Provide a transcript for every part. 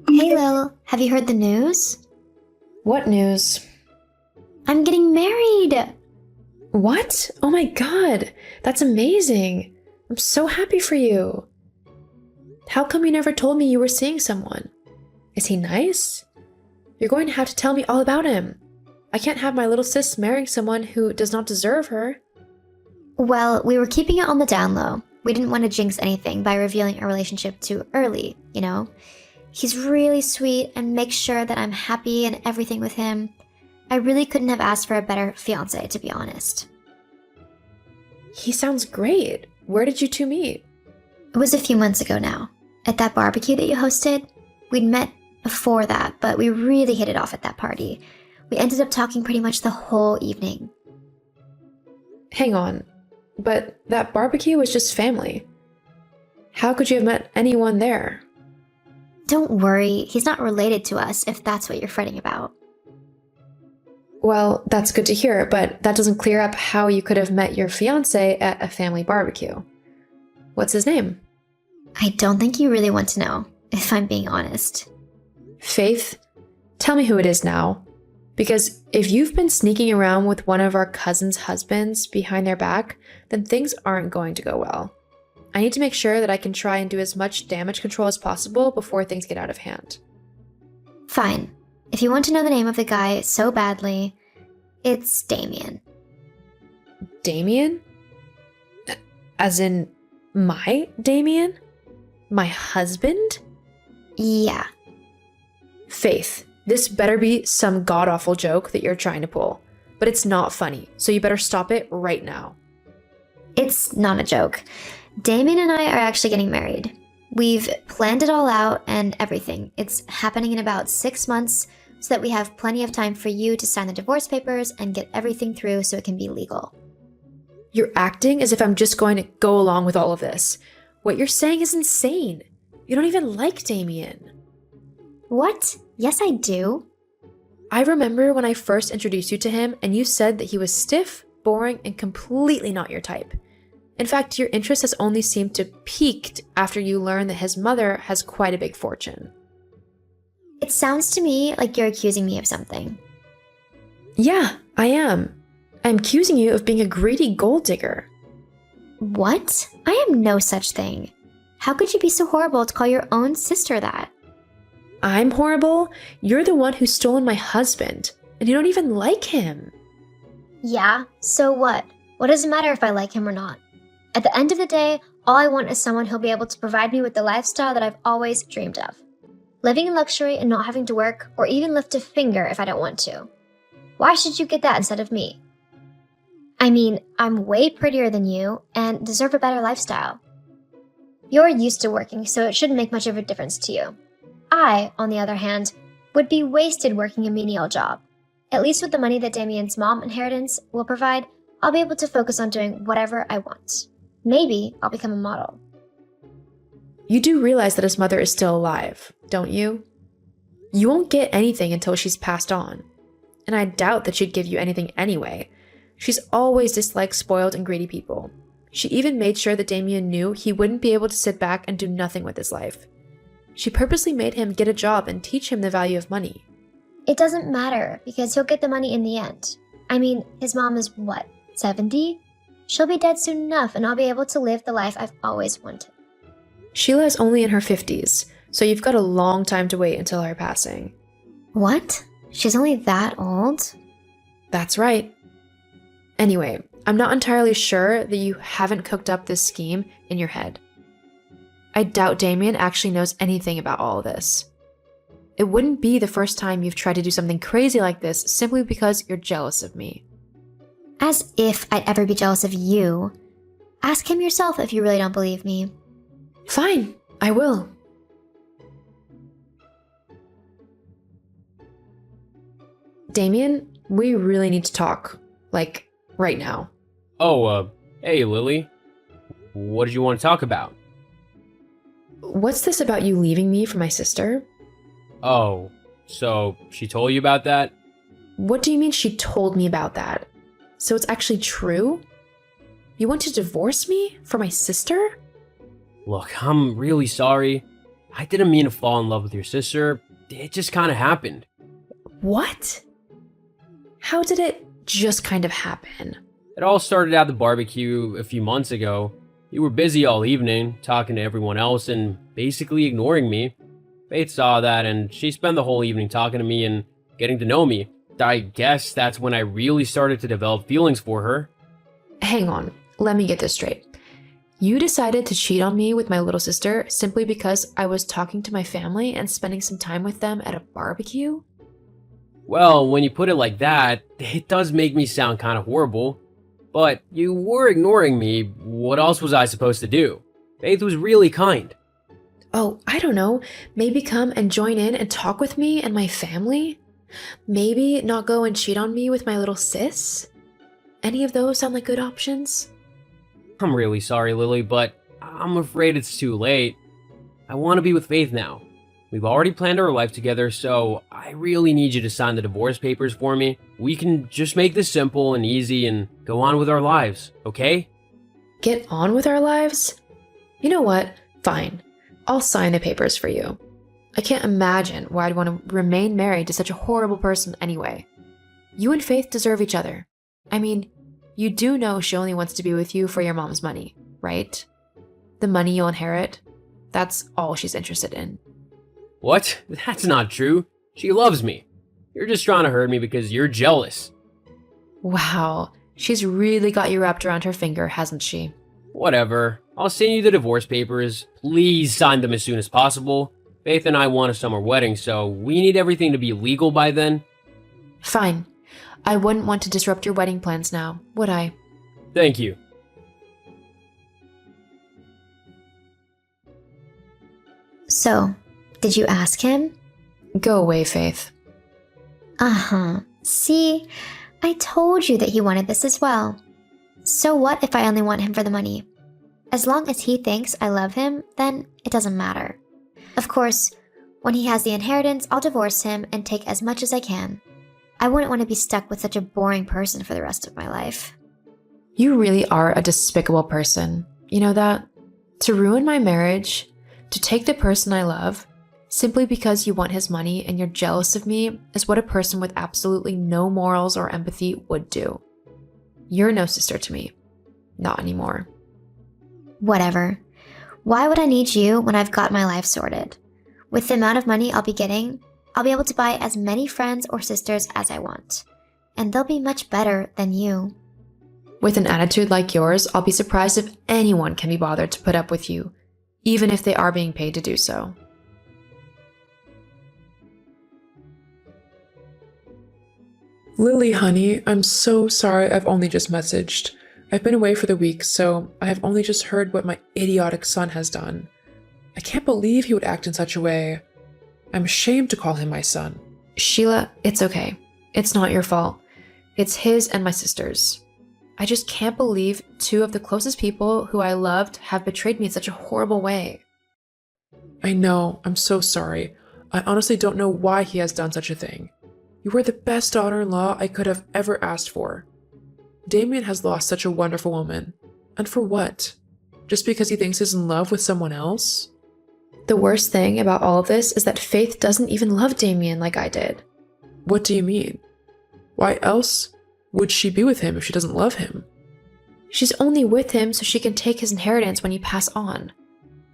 Hey Lil, have you heard the news? What news? I'm getting married! What? Oh my god, that's amazing. I'm so happy for you. How come you never told me you were seeing someone? Is he nice? You're going to have to tell me all about him. I can't have my little sis marrying someone who does not deserve her. Well, we were keeping it on the down low. We didn't want to jinx anything by revealing our relationship too early, you know? He's really sweet and makes sure that I'm happy and everything with him. I really couldn't have asked for a better fiance, to be honest. He sounds great. Where did you two meet? It was a few months ago now, at that barbecue that you hosted. We'd met before that, but we really hit it off at that party. We ended up talking pretty much the whole evening. Hang on, but that barbecue was just family. How could you have met anyone there? Don't worry, he's not related to us if that's what you're fretting about. Well, that's good to hear, but that doesn't clear up how you could have met your fiance at a family barbecue. What's his name? I don't think you really want to know, if I'm being honest. Faith, tell me who it is now. Because if you've been sneaking around with one of our cousins' husbands behind their back, then things aren't going to go well. I need to make sure that I can try and do as much damage control as possible before things get out of hand. Fine. If you want to know the name of the guy so badly, it's Damien. Damien? As in, my Damien? My husband? Yeah. Faith, this better be some god-awful joke that you're trying to pull. But it's not funny, so you better stop it right now. It's not a joke. Damien and I are actually getting married. We've planned it all out and everything. It's happening in about 6 months so that we have plenty of time for you to sign the divorce papers and get everything through so it can be legal. You're acting as if I'm just going to go along with all of this. What you're saying is insane. You don't even like Damien. What? Yes, I do. I remember when I first introduced you to him and you said that he was stiff, boring, and completely not your type. In fact, your interest has only seemed to peaked after you learned that his mother has quite a big fortune. It sounds to me like you're accusing me of something. Yeah, I am. I'm accusing you of being a greedy gold digger. What? I am no such thing. How could you be so horrible to call your own sister that? I'm horrible? You're the one who's stolen my husband, and you don't even like him. Yeah, so what? What does it matter if I like him or not? At the end of the day, all I want is someone who'll be able to provide me with the lifestyle that I've always dreamed of. Living in luxury and not having to work or even lift a finger if I don't want to. Why should you get that instead of me? I mean, I'm way prettier than you and deserve a better lifestyle. You're used to working, so it shouldn't make much of a difference to you. I, on the other hand, would be wasted working a menial job. At least with the money that Damien's mom inheritance will provide, I'll be able to focus on doing whatever I want. Maybe I'll become a model. You do realize that his mother is still alive, don't you? You won't get anything until she's passed on. And I doubt that she'd give you anything anyway. She's always disliked spoiled and greedy people. She even made sure that Damien knew he wouldn't be able to sit back and do nothing with his life. She purposely made him get a job and teach him the value of money. It doesn't matter because he'll get the money in the end. I mean, his mom is what, 70? She'll be dead soon enough and I'll be able to live the life I've always wanted. Sheila is only in her 50s, so you've got a long time to wait until her passing. What? She's only that old? That's right. Anyway, I'm not entirely sure that you haven't cooked up this scheme in your head. I doubt Damien actually knows anything about all of this. It wouldn't be the first time you've tried to do something crazy like this simply because you're jealous of me. As if I'd ever be jealous of you. Ask him yourself if you really don't believe me. Fine, I will. Damien, we really need to talk. Like, right now. Oh, hey, Lily. What did you want to talk about? What's this about you leaving me for my sister? Oh, so she told you about that? What do you mean she told me about that? So it's actually true? You want to divorce me for my sister? Look, I'm really sorry. I didn't mean to fall in love with your sister. It just kind of happened. What? How did it just kind of happen? It all started at the barbecue a few months ago. You were busy all evening, talking to everyone else and basically ignoring me. Faith saw that and she spent the whole evening talking to me and getting to know me. I guess that's when I really started to develop feelings for her. Hang on, let me get this straight. You decided to cheat on me with my little sister simply because I was talking to my family and spending some time with them at a barbecue? Well, when you put it like that, it does make me sound kind of horrible. But you were ignoring me. What else was I supposed to do? Faith was really kind. Oh, I don't know. Maybe come and join in and talk with me and my family? Maybe not go and cheat on me with my little sis? Any of those sound like good options? I'm really sorry, Lily, but I'm afraid it's too late. I want to be with Faith now. We've already planned our life together, so I really need you to sign the divorce papers for me. We can just make this simple and easy and go on with our lives, okay? Get on with our lives? You know what? Fine. I'll sign the papers for you. I can't imagine why I'd want to remain married to such a horrible person anyway. You and Faith deserve each other. I mean, you do know she only wants to be with you for your mom's money, right? The money you'll inherit, that's all she's interested in. What? That's not true. She loves me. You're just trying to hurt me because you're jealous. Wow, she's really got you wrapped around her finger, hasn't she? Whatever. I'll send you the divorce papers. Please sign them as soon as possible. Faith and I want a summer wedding, so we need everything to be legal by then. Fine. I wouldn't want to disrupt your wedding plans now, would I? Thank you. So, did you ask him? Go away, Faith. Uh-huh. See, I told you that he wanted this as well. So what if I only want him for the money? As long as he thinks I love him, then it doesn't matter. Of course, when he has the inheritance, I'll divorce him and take as much as I can. I wouldn't want to be stuck with such a boring person for the rest of my life. You really are a despicable person. You know that? To ruin my marriage, to take the person I love, simply because you want his money and you're jealous of me is what a person with absolutely no morals or empathy would do. You're no sister to me. Not anymore. Whatever. Why would I need you when I've got my life sorted? With the amount of money I'll be getting, I'll be able to buy as many friends or sisters as I want. And they'll be much better than you. With an attitude like yours, I'll be surprised if anyone can be bothered to put up with you, even if they are being paid to do so. Lily, honey, I'm so sorry I've only just messaged. I've been away for the week, so I have only just heard what my idiotic son has done. I can't believe he would act in such a way. I'm ashamed to call him my son. Sheila, it's okay. It's not your fault. It's his and my sister's. I just can't believe two of the closest people who I loved have betrayed me in such a horrible way. I know, I'm so sorry. I honestly don't know why he has done such a thing. You were the best daughter-in-law I could have ever asked for. Damien has lost such a wonderful woman. And for what? Just because he thinks he's in love with someone else? The worst thing about all of this is that Faith doesn't even love Damien like I did. What do you mean? Why else would she be with him if she doesn't love him? She's only with him so she can take his inheritance when you pass on.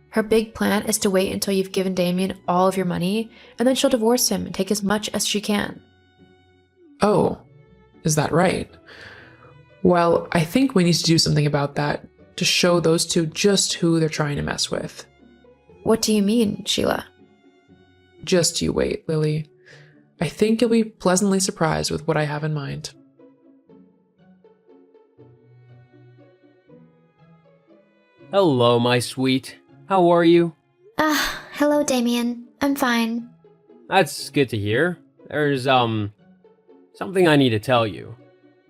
Her big plan is to wait until you've given Damien all of your money, and then she'll divorce him and take as much as she can. Oh, is that right? Well, I think we need to do something about that to show those two just who they're trying to mess with. What do you mean, Sheila? Just you wait, Lily. I think you'll be pleasantly surprised with what I have in mind. Hello, my sweet. How are you? Hello, Damien. I'm fine. That's good to hear. There's, something I need to tell you.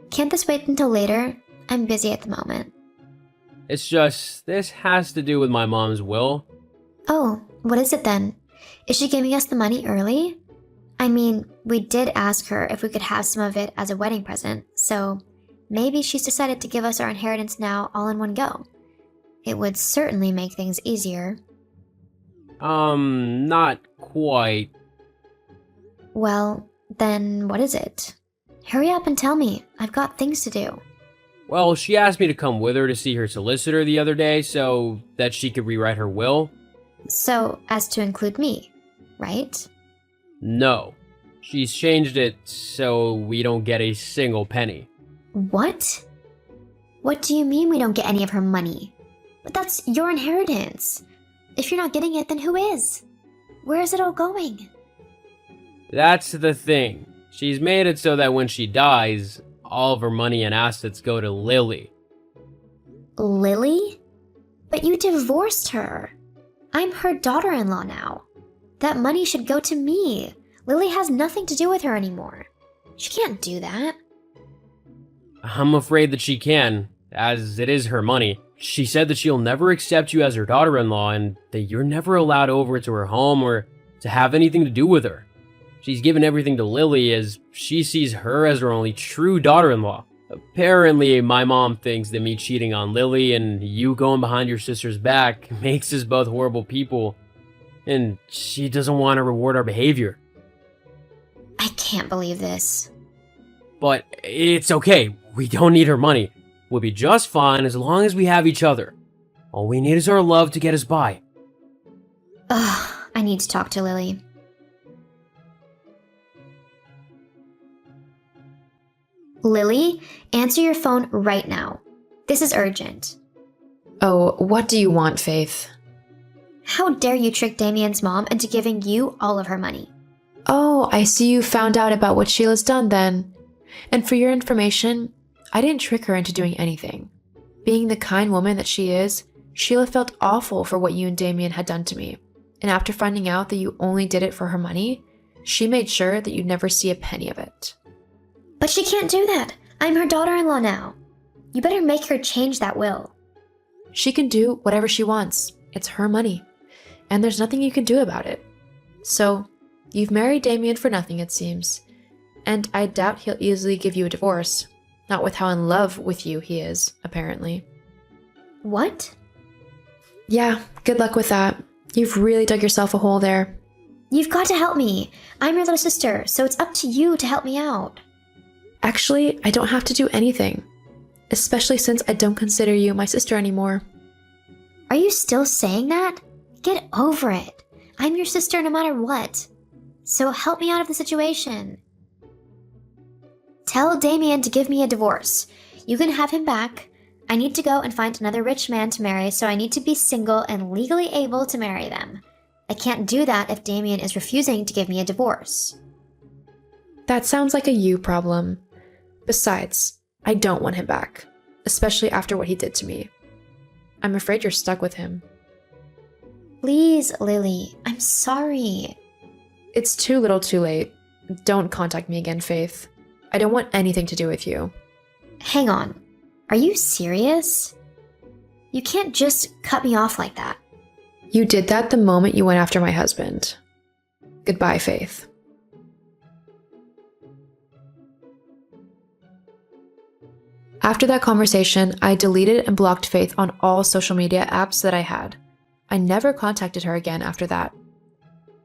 Can't this wait until later? I'm busy at the moment. It's just, this has to do with my mom's will. Oh, what is it then? Is she giving us the money early? I mean, we did ask her if we could have some of it as a wedding present, so maybe she's decided to give us our inheritance now all in one go. It would certainly make things easier. Not quite. Well, then what is it? Hurry up and tell me. I've got things to do. Well, she asked me to come with her to see her solicitor the other day so that she could rewrite her will. So, as to include me, right? No. She's changed it so we don't get a single penny. What? What do you mean we don't get any of her money? But that's your inheritance. If you're not getting it, then who is? Where is it all going? That's the thing. She's made it so that when she dies, all of her money and assets go to Lily. Lily? But you divorced her. I'm her daughter-in-law now. That money should go to me. Lily has nothing to do with her anymore. She can't do that. I'm afraid that she can, as it is her money. She said that she'll never accept you as her daughter-in-law and that you're never allowed over to her home or to have anything to do with her. She's given everything to Lily as she sees her as her only true daughter-in-law. Apparently, my mom thinks that me cheating on Lily and you going behind your sister's back makes us both horrible people, and she doesn't want to reward our behavior. I can't believe this. But it's okay. We don't need her money. We'll be just fine as long as we have each other. All we need is our love to get us by. Ugh, I need to talk to Lily. Lily, answer your phone right now. This is urgent. Oh, what do you want, Faith? How dare you trick Damien's mom into giving you all of her money? Oh, I see you found out about what Sheila's done then. And for your information, I didn't trick her into doing anything. Being the kind woman that she is, Sheila felt awful for what you and Damien had done to me. And after finding out that you only did it for her money, she made sure that you'd never see a penny of it. But she can't do that. I'm her daughter-in-law now. You better make her change that will. She can do whatever she wants. It's her money. And there's nothing you can do about it. So, you've married Damien for nothing, it seems. And I doubt he'll easily give you a divorce. Not with how in love with you he is, apparently. What? Yeah, good luck with that. You've really dug yourself a hole there. You've got to help me. I'm your little sister, so it's up to you to help me out. Actually, I don't have to do anything. Especially since I don't consider you my sister anymore. Are you still saying that? Get over it. I'm your sister no matter what. So help me out of the situation. Tell Damien to give me a divorce. You can have him back. I need to go and find another rich man to marry, so I need to be single and legally able to marry them. I can't do that if Damien is refusing to give me a divorce. That sounds like a you problem. Besides, I don't want him back, especially after what he did to me. I'm afraid you're stuck with him. Please, Lily, I'm sorry. It's too little too late. Don't contact me again, Faith. I don't want anything to do with you. Hang on. Are you serious? You can't just cut me off like that. You did that the moment you went after my husband. Goodbye, Faith. After that conversation, I deleted and blocked Faith on all social media apps that I had. I never contacted her again after that.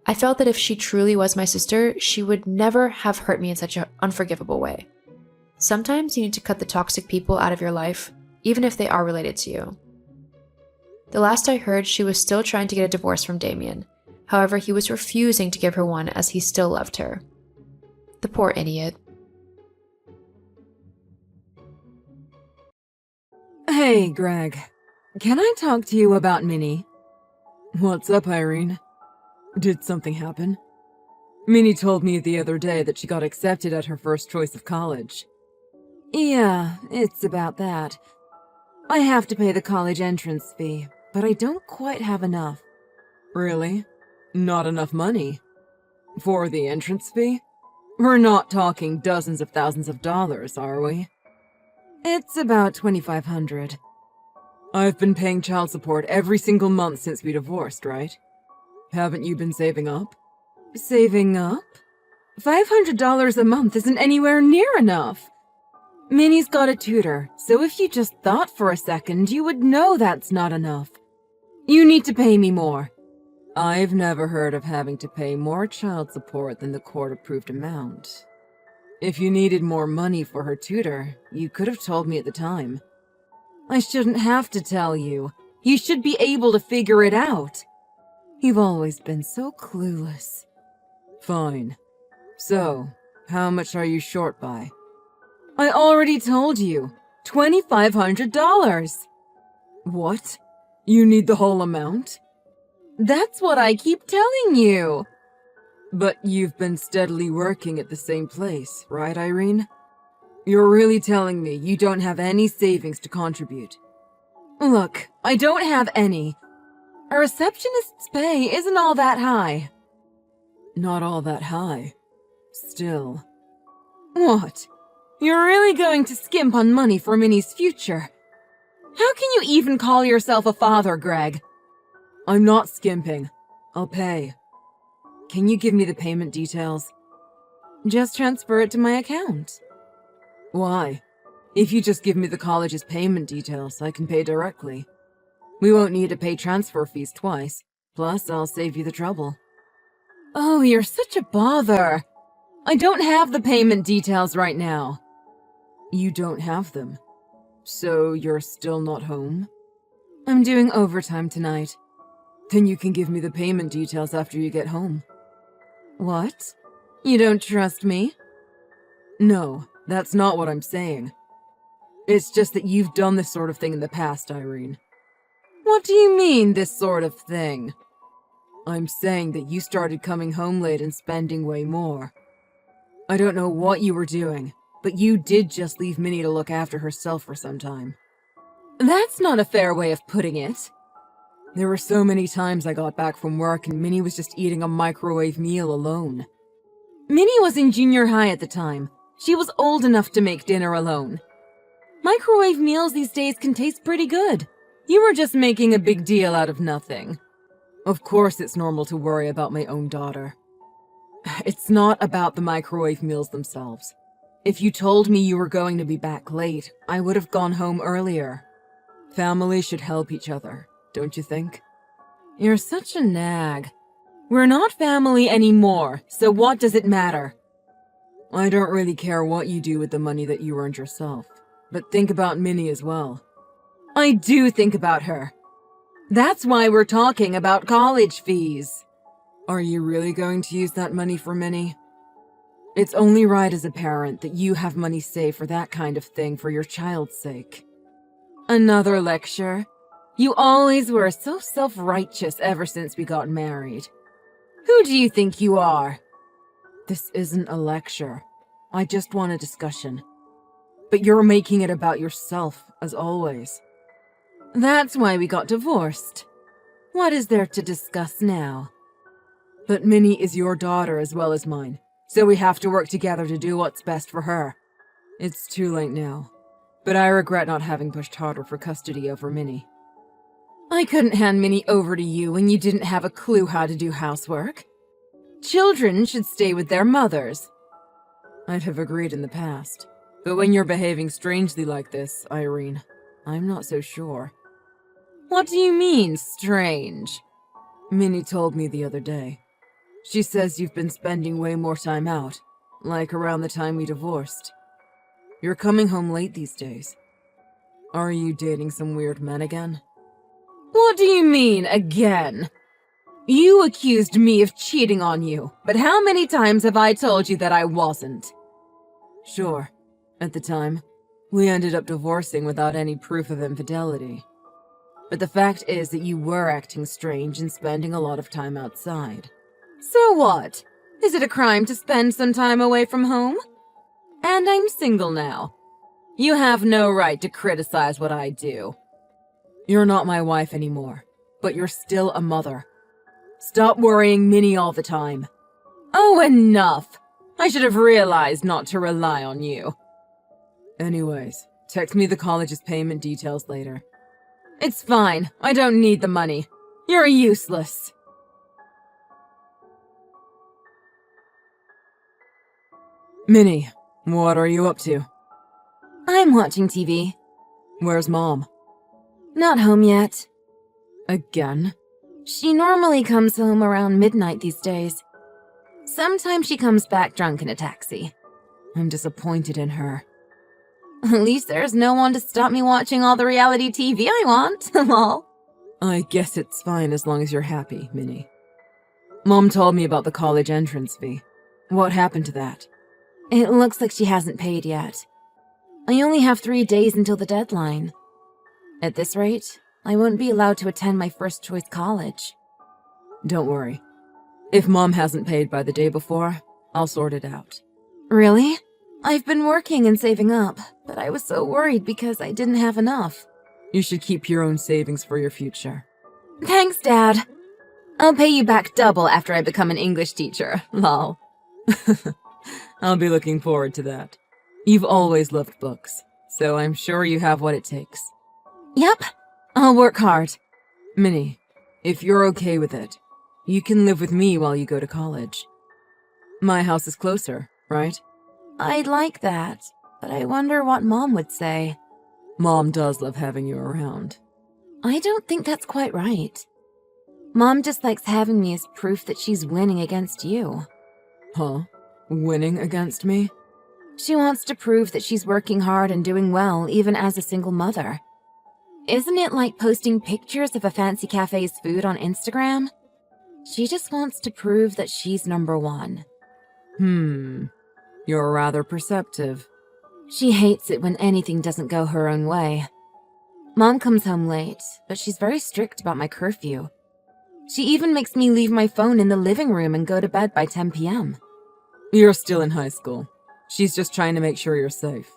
I felt that if she truly was my sister, she would never have hurt me in such an unforgivable way. Sometimes you need to cut the toxic people out of your life, even if they are related to you. The last I heard, she was still trying to get a divorce from Damien. However, he was refusing to give her one as he still loved her. The poor idiot. Hey, Greg. Can I talk to you about Minnie? What's up, Irene? Did something happen? Minnie told me the other day that she got accepted at her first choice of college. Yeah, it's about that. I have to pay the college entrance fee, but I don't quite have enough. Really? Not enough money? For the entrance fee? We're not talking dozens of thousands of dollars, are we? It's about $2,500. I've been paying child support every single month since we divorced, right? Haven't you been saving up? Saving up? $500 a month isn't anywhere near enough. Minnie's got a tutor, so if you just thought for a second, you would know that's not enough. You need to pay me more. I've never heard of having to pay more child support than the court-approved amount. If you needed more money for her tutor, you could have told me at the time. I shouldn't have to tell you. You should be able to figure it out. You've always been so clueless. Fine. So, how much are you short by? I already told you. $2,500. What? You need the whole amount? That's what I keep telling you. But you've been steadily working at the same place, right, Irene? You're really telling me you don't have any savings to contribute? Look, I don't have any. A receptionist's pay isn't all that high. Not all that high. Still. What? You're really going to skimp on money for Minnie's future? How can you even call yourself a father, Greg? I'm not skimping. I'll pay. Can you give me the payment details? Just transfer it to my account. Why? If you just give me the college's payment details, I can pay directly. We won't need to pay transfer fees twice. Plus, I'll save you the trouble. Oh, you're such a bother. I don't have the payment details right now. You don't have them? So you're still not home? I'm doing overtime tonight. Then you can give me the payment details after you get home. What? You don't trust me? No, that's not what I'm saying. It's just that you've done this sort of thing in the past, Irene. What do you mean, this sort of thing? I'm saying that you started coming home late and spending way more. I don't know what you were doing, but you did just leave Minnie to look after herself for some time. That's not a fair way of putting it. There were so many times I got back from work and Minnie was just eating a microwave meal alone. Minnie was in junior high at the time. She was old enough to make dinner alone. Microwave meals these days can taste pretty good. You were just making a big deal out of nothing. Of course it's normal to worry about my own daughter. It's not about the microwave meals themselves. If you told me you were going to be back late, I would have gone home earlier. Family should help each other, don't you think? You're such a nag. We're not family anymore, so what does it matter? I don't really care what you do with the money that you earned yourself, but think about Minnie as well. I do think about her. That's why we're talking about college fees. Are you really going to use that money for Minnie? It's only right as a parent that you have money saved for that kind of thing for your child's sake. Another lecture? You always were so self-righteous ever since we got married. Who do you think you are? This isn't a lecture. I just want a discussion. But you're making it about yourself, as always. That's why we got divorced. What is there to discuss now? But Minnie is your daughter as well as mine, so we have to work together to do what's best for her. It's too late now, but I regret not having pushed harder for custody over Minnie. I couldn't hand Minnie over to you when you didn't have a clue how to do housework. Children should stay with their mothers. I'd have agreed in the past, but when you're behaving strangely like this, Irene, I'm not so sure. What do you mean, strange? Minnie told me the other day. She says you've been spending way more time out, like around the time we divorced. You're coming home late these days. Are you dating some weird men again? What do you mean, again? You accused me of cheating on you, but how many times have I told you that I wasn't? Sure. At the time, we ended up divorcing without any proof of infidelity. But the fact is that you were acting strange and spending a lot of time outside. So what? Is it a crime to spend some time away from home? And I'm single now. You have no right to criticize what I do. You're not my wife anymore, but you're still a mother. Stop worrying Minnie all the time. Oh, enough! I should have realized not to rely on you. Anyways, text me the college's payment details later. It's fine. I don't need the money. You're useless. Minnie, what are you up to? I'm watching TV. Where's Mom? Not home yet. Again? She normally comes home around midnight these days. Sometimes she comes back drunk in a taxi. I'm disappointed in her. At least there's no one to stop me watching all the reality TV I want, lol. I guess it's fine as long as you're happy, Minnie. Mom told me about the college entrance fee. What happened to that? It looks like she hasn't paid yet. I only have 3 days until the deadline. At this rate, I won't be allowed to attend my first choice college. Don't worry. If Mom hasn't paid by the day before, I'll sort it out. Really? I've been working and saving up, but I was so worried because I didn't have enough. You should keep your own savings for your future. Thanks, Dad. I'll pay you back double after I become an English teacher, lol. I'll be looking forward to that. You've always loved books, so I'm sure you have what it takes. Yep, I'll work hard. Minnie, if you're okay with it, you can live with me while you go to college. My house is closer, right? I'd like that, but I wonder what Mom would say. Mom does love having you around. I don't think that's quite right. Mom just likes having me as proof that she's winning against you. Huh? Winning against me? She wants to prove that she's working hard and doing well, even as a single mother. Isn't it like posting pictures of a fancy cafe's food on Instagram? She just wants to prove that she's number one. You're rather perceptive. She hates it when anything doesn't go her own way. Mom comes home late, but she's very strict about my curfew. She even makes me leave my phone in the living room and go to bed by 10 p.m. You're still in high school. She's just trying to make sure you're safe.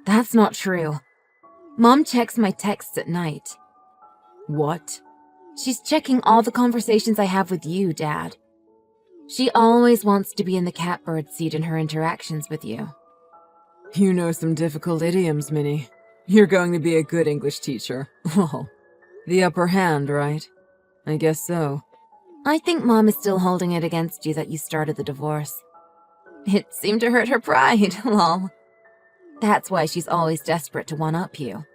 That's not true. Mom checks my texts at night. What? She's checking all the conversations I have with you, Dad. She always wants to be in the catbird seat in her interactions with you. You know some difficult idioms, Minnie. You're going to be a good English teacher. Well, the upper hand, right? I guess so. I think Mom is still holding it against you that you started the divorce. It seemed to hurt her pride, lol. That's why she's always desperate to one-up you.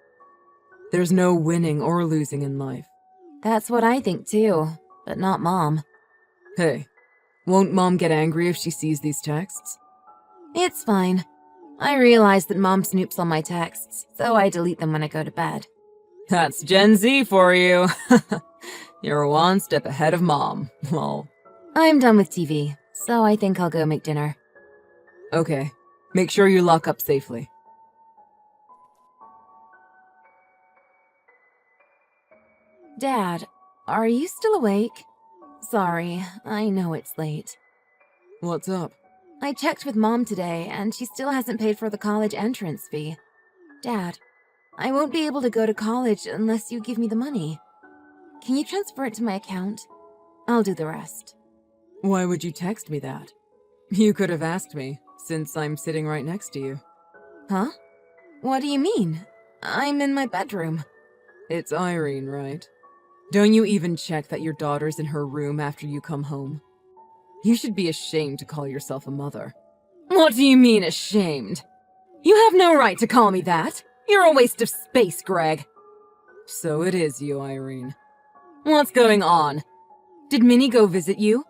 There's no winning or losing in life. That's what I think too, but not Mom. Hey, won't Mom get angry if she sees these texts? It's fine. I realize that Mom snoops on my texts, so I delete them when I go to bed. That's Gen Z for you. You're one step ahead of Mom, lol. I'm done with TV, so I think I'll go make dinner. Okay, make sure you lock up safely. Dad, are you still awake? Sorry, I know it's late. What's up? I checked with Mom today, and she still hasn't paid for the college entrance fee. Dad, I won't be able to go to college unless you give me the money. Can you transfer it to my account? I'll do the rest. Why would you text me that? You could have asked me, since I'm sitting right next to you. Huh? What do you mean? I'm in my bedroom. It's Irene, right? Don't you even check that your daughter's in her room after you come home? You should be ashamed to call yourself a mother. What do you mean, ashamed? You have no right to call me that. You're a waste of space, Greg. So it is you, Irene. What's going on? Did Minnie go visit you?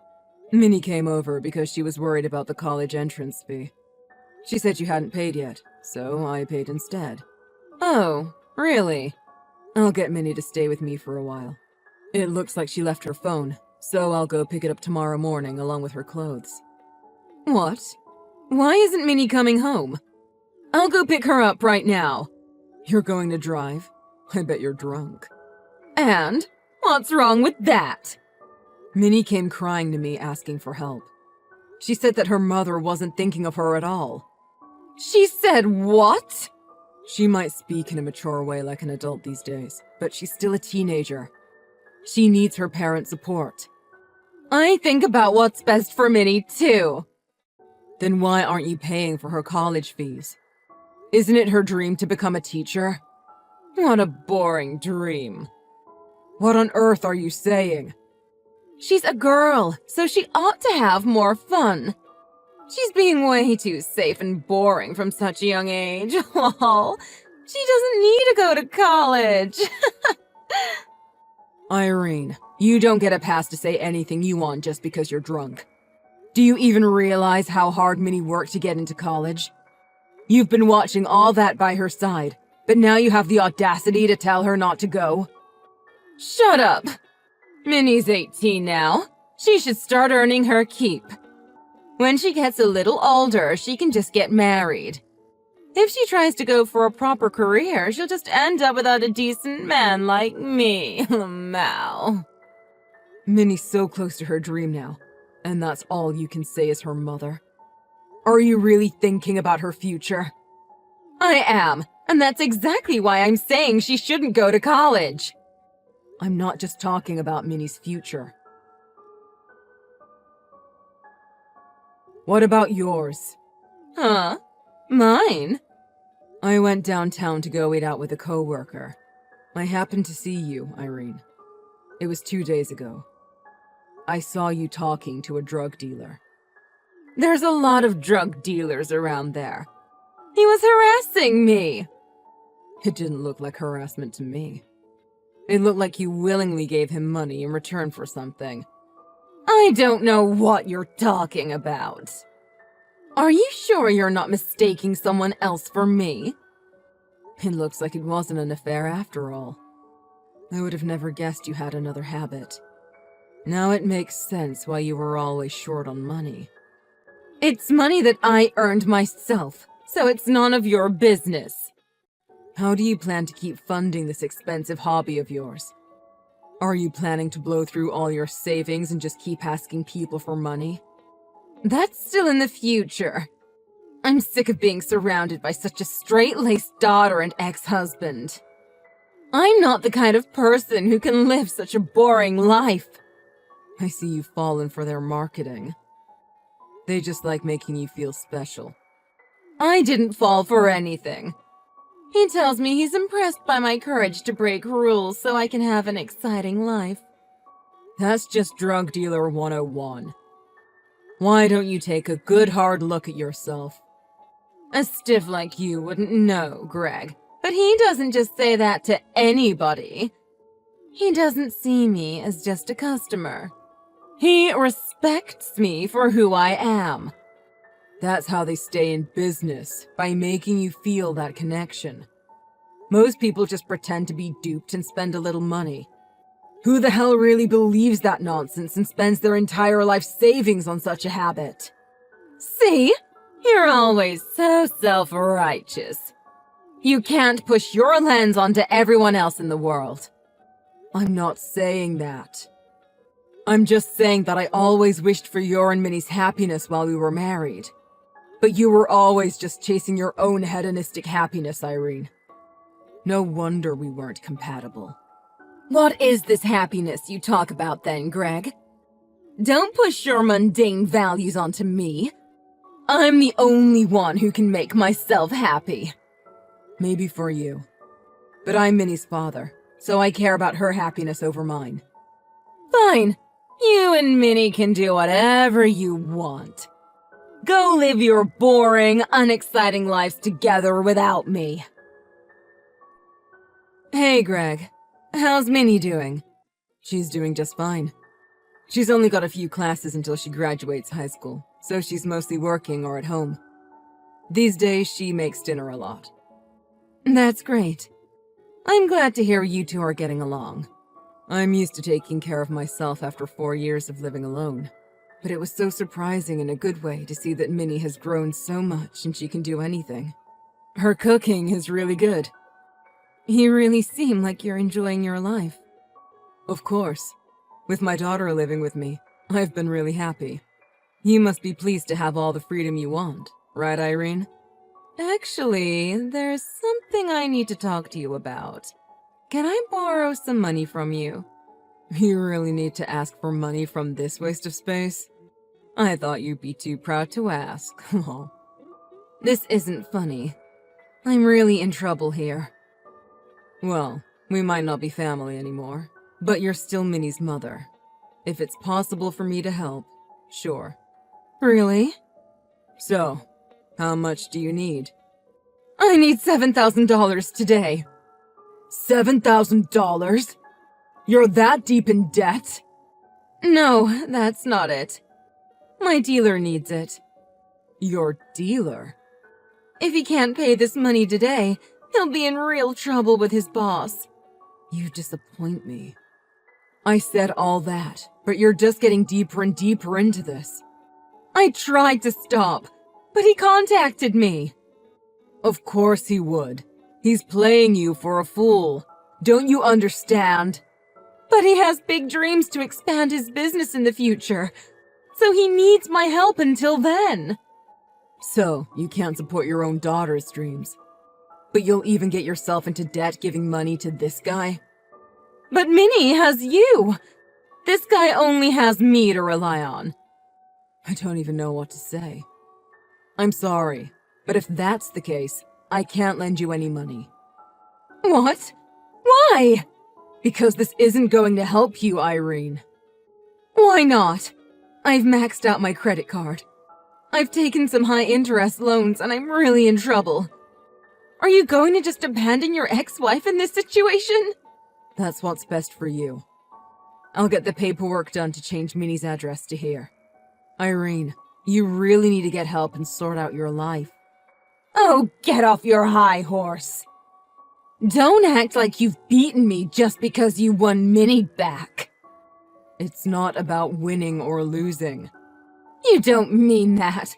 Minnie came over because she was worried about the college entrance fee. She said you hadn't paid yet, so I paid instead. Oh, really? I'll get Minnie to stay with me for a while. It looks like she left her phone, so I'll go pick it up tomorrow morning along with her clothes. What? Why isn't Minnie coming home? I'll go pick her up right now. You're going to drive? I bet you're drunk. And? What's wrong with that? Minnie came crying to me asking for help. She said that her mother wasn't thinking of her at all. She said what? She might speak in a mature way like an adult these days, but she's still a teenager. She needs her parents' support. I think about what's best for Minnie, too. Then why aren't you paying for her college fees? Isn't it her dream to become a teacher? What a boring dream. What on earth are you saying? She's a girl, so she ought to have more fun. She's being way too safe and boring from such a young age. Lol. She doesn't need to go to college. Irene, You don't get a pass to say anything you want just because you're drunk. Do you even realize how hard Minnie worked to get into college? You've been watching all that by her side, but now you have the audacity to tell her not to go? Shut up! Minnie's 18 now. She should start earning her keep. When she gets a little older, she can just get married. If she tries to go for a proper career, she'll just end up without a decent man like me. Mal. Minnie's so close to her dream now, and that's all you can say as her mother. Are you really thinking about her future? I am, and that's exactly why I'm saying she shouldn't go to college. I'm not just talking about Minnie's future. What about yours? Huh? Mine? I went downtown to go eat out with a coworker. I happened to see you, Irene. It was 2 days ago. I saw you talking to a drug dealer. There's a lot of drug dealers around there. He was harassing me. It didn't look like harassment to me. It looked like you willingly gave him money in return for something. I don't know what you're talking about. Are you sure you're not mistaking someone else for me? It looks like it wasn't an affair after all. I would have never guessed you had another habit. Now it makes sense why you were always short on money. It's money that I earned myself, so it's none of your business. How do you plan to keep funding this expensive hobby of yours? Are you planning to blow through all your savings and just keep asking people for money? That's still in the future. I'm sick of being surrounded by such a straight-laced daughter and ex-husband. I'm not the kind of person who can live such a boring life. I see you've fallen for their marketing. They just like making you feel special. I didn't fall for anything. He tells me he's impressed by my courage to break rules so I can have an exciting life. That's just drug dealer 101. Why don't you take a good hard look at yourself? A stiff like you wouldn't know, Greg, but he doesn't just say that to anybody. He doesn't see me as just a customer. He respects me for who I am. That's how they stay in business, by making you feel that connection. Most people just pretend to be duped and spend a little money. Who the hell really believes that nonsense and spends their entire life savings on such a habit? See? You're always so self-righteous. You can't push your lens onto everyone else in the world. I'm not saying that. I'm just saying that I always wished for your and Minnie's happiness while we were married. But you were always just chasing your own hedonistic happiness, Irene. No wonder we weren't compatible. What is this happiness you talk about then, Greg? Don't push your mundane values onto me. I'm the only one who can make myself happy. Maybe for you. But I'm Minnie's father, so I care about her happiness over mine. Fine. You and Minnie can do whatever you want. Go live your boring, unexciting lives together without me. Hey, Greg. How's Minnie doing? She's doing just fine. She's only got a few classes until she graduates high school, so she's mostly working or at home. These days, she makes dinner a lot. That's great. I'm glad to hear you two are getting along. I'm used to taking care of myself after 4 years of living alone, but it was so surprising in a good way to see that Minnie has grown so much and she can do anything. Her cooking is really good. You really seem like you're enjoying your life. Of course. With my daughter living with me, I've been really happy. You must be pleased to have all the freedom you want, right, Irene? Actually, there's something I need to talk to you about. Can I borrow some money from you? You really need to ask for money from this waste of space? I thought you'd be too proud to ask. This isn't funny. I'm really in trouble here. Well, we might not be family anymore, but you're still Minnie's mother. If it's possible for me to help, sure. Really? So, how much do you need? I need $7,000 today. $7,000? You're that deep in debt? No, that's not it. My dealer needs it. Your dealer? If he can't pay this money today, he'll be in real trouble with his boss. You disappoint me. I said all that, but you're just getting deeper and deeper into this. I tried to stop, but he contacted me. Of course he would. He's playing you for a fool. Don't you understand? But he has big dreams to expand his business in the future, so he needs my help until then. So, you can't support your own daughter's dreams. But you'll even get yourself into debt giving money to this guy? But Minnie has you! This guy only has me to rely on. I don't even know what to say. I'm sorry, but if that's the case, I can't lend you any money. What? Why? Because this isn't going to help you, Irene. Why not? I've maxed out my credit card. I've taken some high-interest loans and I'm really in trouble. Are you going to just abandon your ex-wife in this situation? That's what's best for you. I'll get the paperwork done to change Minnie's address to here. Irene, you really need to get help and sort out your life. Oh, get off your high horse. Don't act like you've beaten me just because you won Minnie back. It's not about winning or losing. You don't mean that.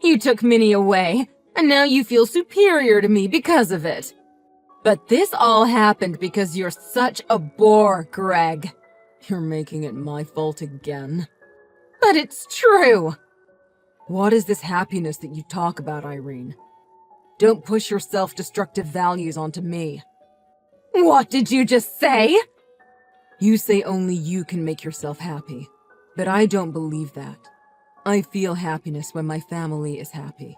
You took Minnie away, and now you feel superior to me because of it. But this all happened because you're such a bore, Greg. You're making it my fault again. But it's true. What is this happiness that you talk about, Irene? Don't push your self-destructive values onto me. What did you just say? You say only you can make yourself happy, but I don't believe that. I feel happiness when my family is happy.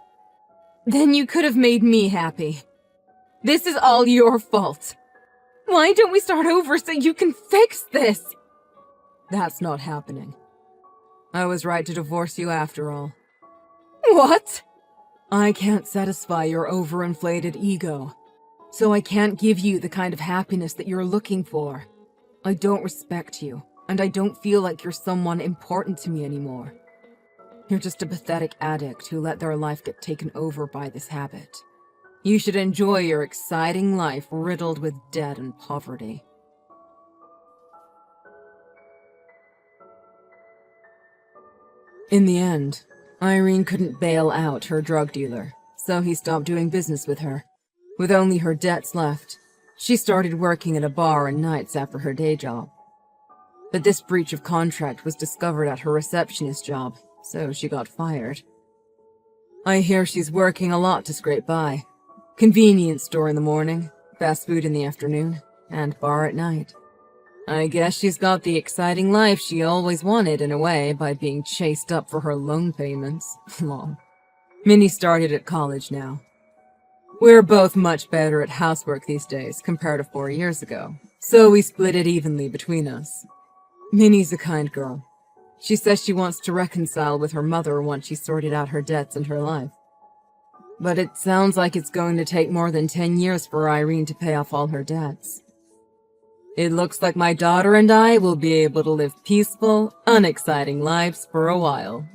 Then you could have made me happy. This is all your fault. Why don't we start over so you can fix this? That's not happening. I was right to divorce you after all. What? I can't satisfy your overinflated ego, so I can't give you the kind of happiness that you're looking for. I don't respect you, and I don't feel like you're someone important to me anymore. You're just a pathetic addict who let their life get taken over by this habit. You should enjoy your exciting life riddled with debt and poverty. In the end, Irene couldn't bail out her drug dealer, so he stopped doing business with her. With only her debts left, she started working at a bar and nights after her day job. But this breach of contract was discovered at her receptionist job, so she got fired. I hear she's working a lot to scrape by. Convenience store in the morning, fast food in the afternoon, and bar at night. I guess she's got the exciting life she always wanted in a way by being chased up for her loan payments. Lol. Minnie started at college now. We're both much better at housework these days compared to 4 years ago, so we split it evenly between us. Minnie's a kind girl. She says she wants to reconcile with her mother once she's sorted out her debts and her life. But it sounds like it's going to take more than 10 years for Irene to pay off all her debts. It looks like my daughter and I will be able to live peaceful, unexciting lives for a while.